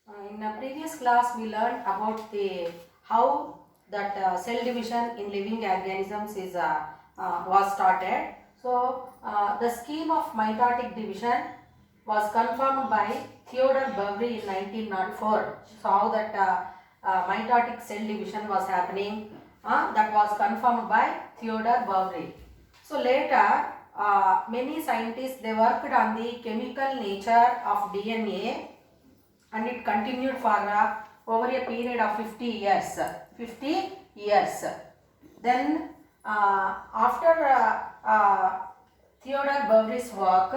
In a previous class, we learned about the how that cell division in living organisms is was started. So, the scheme of mitotic division was confirmed by Theodore Boveri in 1904. So, how that mitotic cell division was happening, that was confirmed by Theodore Boveri. So, later, many scientists they worked on the chemical nature of DNA, and it continued for over a period of 50 years. 50 years. Then after Theodore Boveri's work,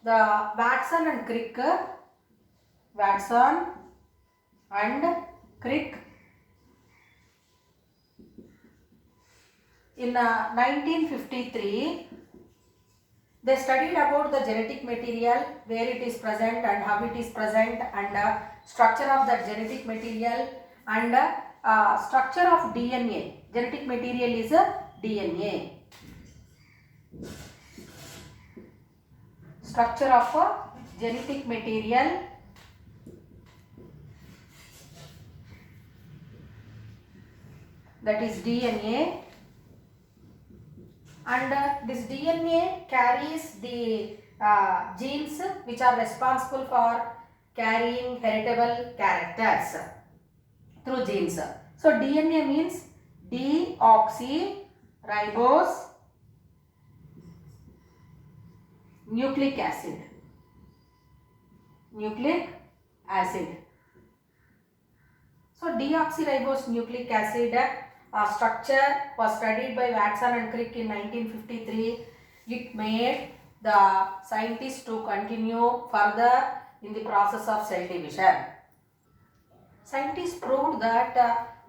the Watson and Crick in 1953 they studied about the genetic material, where it is present and how it is present, and structure of that genetic material, and structure of DNA. Genetic material is DNA. Structure of genetic material, that is DNA. And this DNA carries the genes which are responsible for carrying heritable characters through genes. So DNA means deoxyribose nucleic acid. So deoxyribose nucleic acid structure was studied by Watson and Crick in 1953. It made the scientists to continue further in the process of cell division. Scientists proved that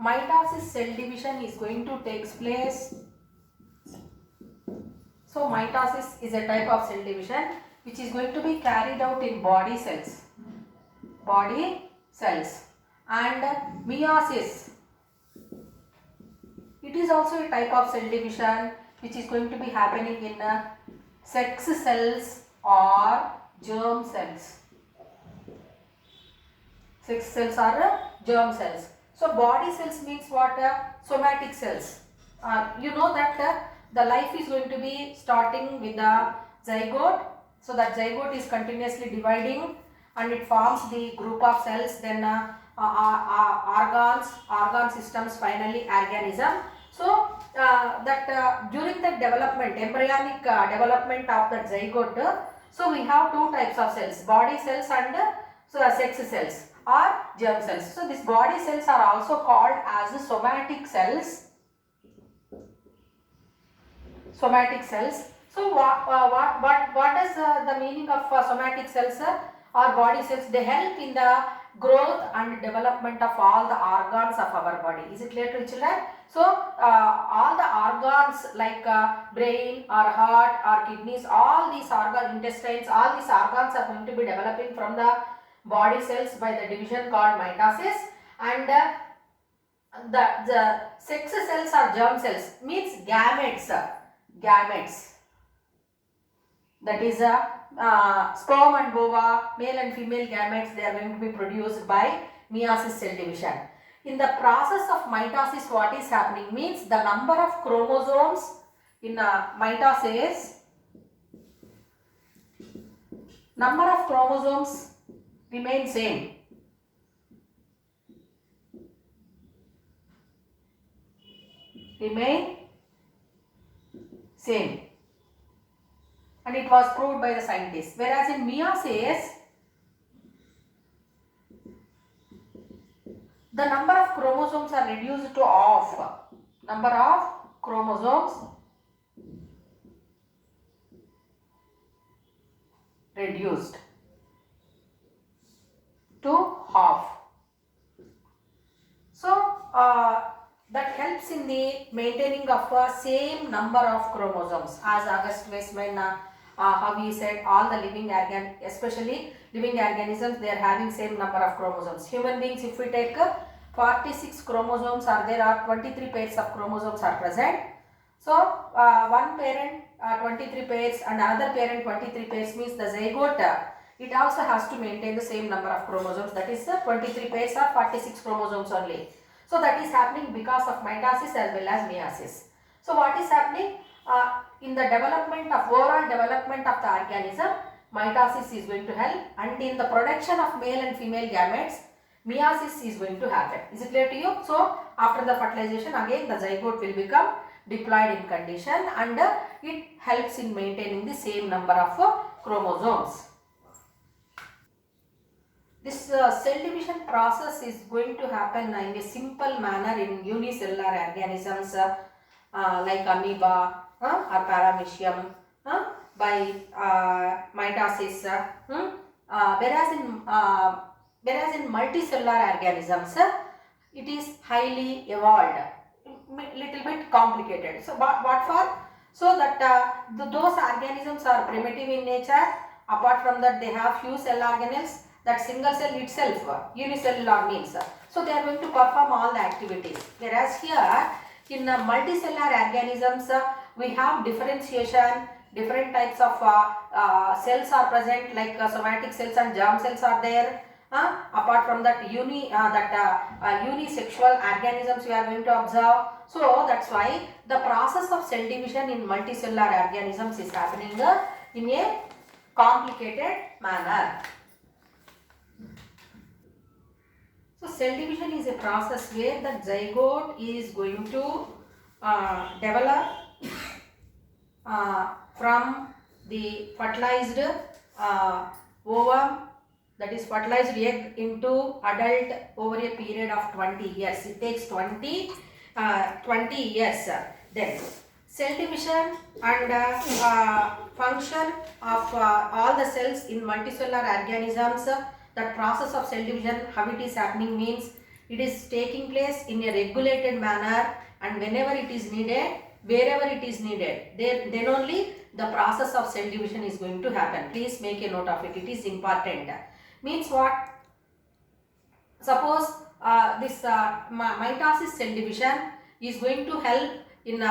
mitosis cell division is going to take place. So mitosis is a type of cell division which is going to be carried out in body cells. And meiosis, it is also a type of cell division which is going to be happening in sex cells or germ cells. Sex cells or germ cells. So body cells means what? Somatic cells. You know that the life is going to be starting with the zygote. So that zygote is continuously dividing and it forms the group of cells, then organ systems, finally organism. So during the development, embryonic development of the zygote, so we have two types of cells, body cells and sex cells or germ cells. So these body cells are also called as somatic cells. So what is the meaning of somatic cells or body cells? They help in the growth and development of all the organs of our body. Is it clear to children? So all the organs like brain or heart or kidneys, all these organs, intestines, all these organs are going to be developing from the body cells by the division called mitosis, and the sex cells or germ cells means gametes. That is sperm and ova, male and female gametes, they are going to be produced by meiosis cell division. In the process of mitosis, what is happening means the number of chromosomes in mitosis, number of chromosomes remain same. And it was proved by the scientists. Whereas in meiosis, the number of chromosomes are reduced to half. Number of chromosomes reduced to half. So that helps in the maintaining of a same number of chromosomes. As August Weismann how he said, all the living especially living organisms, they are having same number of chromosomes. Human beings, if we take 46 chromosomes are there, or 23 pairs of chromosomes are present. So one parent 23 pairs and another parent 23 pairs means the zygote it also has to maintain the same number of chromosomes, that is 23 pairs or 46 chromosomes only. So that is happening because of mitosis as well as meiosis. So what is happening in the development of overall development of the organism, mitosis is going to help, and in the production of male and female gametes, meiosis is going to happen. Is it clear to you? So after the fertilization, again the zygote will become diploid in condition, and it helps in maintaining the same number of chromosomes. This cell division process is going to happen in a simple manner in unicellular organisms like amoeba or paramecium by mitosis, whereas in multicellular organisms it is highly evolved, little bit complicated. So what for? So that those organisms are primitive in nature. Apart from that, they have few cell organelles. That single cell itself, unicellular means. So they are going to perform all the activities. Whereas here in multicellular organisms, we have differentiation. Different types of cells are present, like somatic cells and germ cells are there. Apart from that, unisexual organisms we are going to observe. So that's why the process of cell division in multicellular organisms is happening in a complicated manner. So cell division is a process where the zygote is going to develop from the fertilized ovum, that is fertilized egg, into adult over a period of 20 years. It takes 20 years. Then cell division and function of all the cells in multicellular organisms. The process of cell division, how it is happening means, it is taking place in a regulated manner, and whenever it is needed, wherever it is needed, then only the process of cell division is going to happen. Please make a note of it. It is important. Means what? Suppose this mitosis cell division is going to help in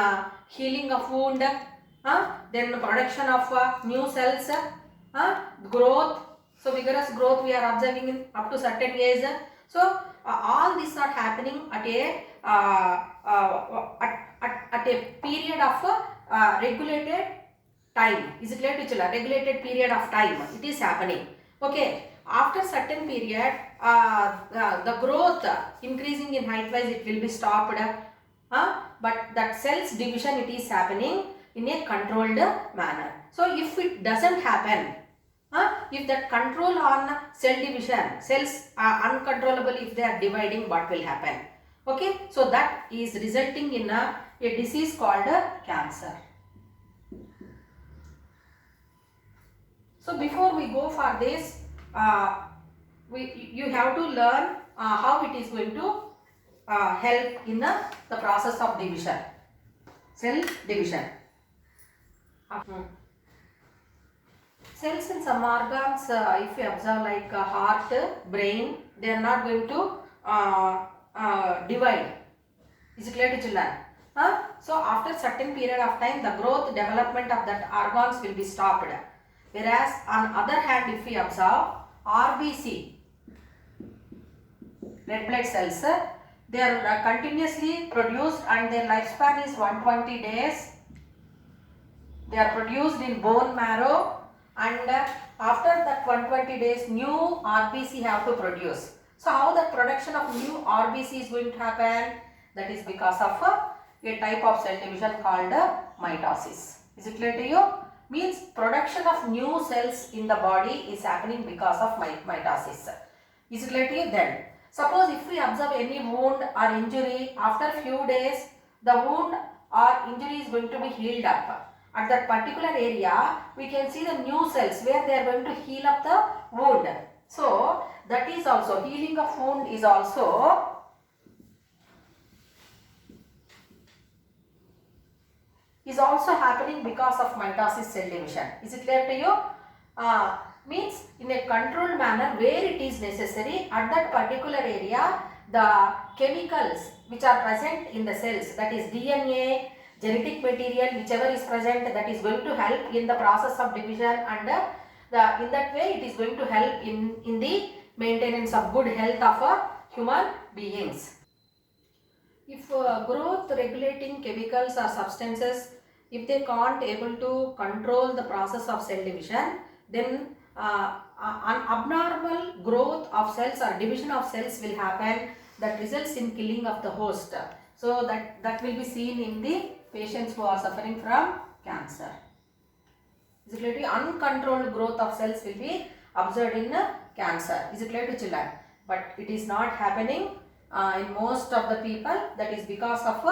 healing of wound, then production of new cells, growth. So vigorous growth we are observing in up to certain age. So all these are happening at a period of regulated time. Is it clear to children? Regulated period of time it is happening. Okay. After certain period, the growth increasing in height wise, it will be stopped. But that cells division, it is happening in a controlled manner. So if it doesn't happen, if that control on cell division, cells are uncontrollable, if they are dividing, what will happen? Okay, so that is resulting in a disease called cancer. So before we go for this, you have to learn how it is going to help in the process of division, cell division. Cells in some organs, if you observe, like heart, brain, they are not going to divide. Is it clear to children? So after certain period of time, the growth development of that organs will be stopped. Whereas on other hand, if we observe RBC, red blood cells, they are continuously produced and their lifespan is 120 days. They are produced in bone marrow, and after that 120 days, new RBC have to produce. So how the production of new RBC is going to happen? That is because of a type of cell division called mitosis. Is it clear to you? Means production of new cells in the body is happening because of mitosis. Is it clear to you? Then suppose if we observe any wound or injury, after few days the wound or injury is going to be healed up. At that particular area, we can see the new cells where they are going to heal up the wound. So that is also, healing of wound is also happening because of mitosis cell division. Is it clear to you? Means in a controlled manner, where it is necessary, at that particular area, the chemicals which are present in the cells, that is DNA, genetic material, whichever is present, that is going to help in the process of division and In that way it is going to help in the maintenance of good health of human beings. If growth regulating chemicals or substances, if they can't able to control the process of cell division, then an abnormal growth of cells or division of cells will happen that results in killing of the host. So that will be seen in the patients who are suffering from cancer. Is it clear to you? Uncontrolled growth of cells will be observed in cancer. Is it clear to children? But it is not happening in most of the people. That is because of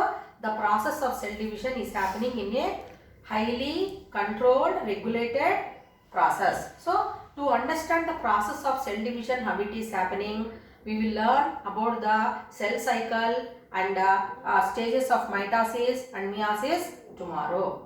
the process of cell division is happening in a highly controlled, regulated process. So to understand the process of cell division, how it is happening, we will learn about the cell cycle and stages of mitosis and meiosis tomorrow.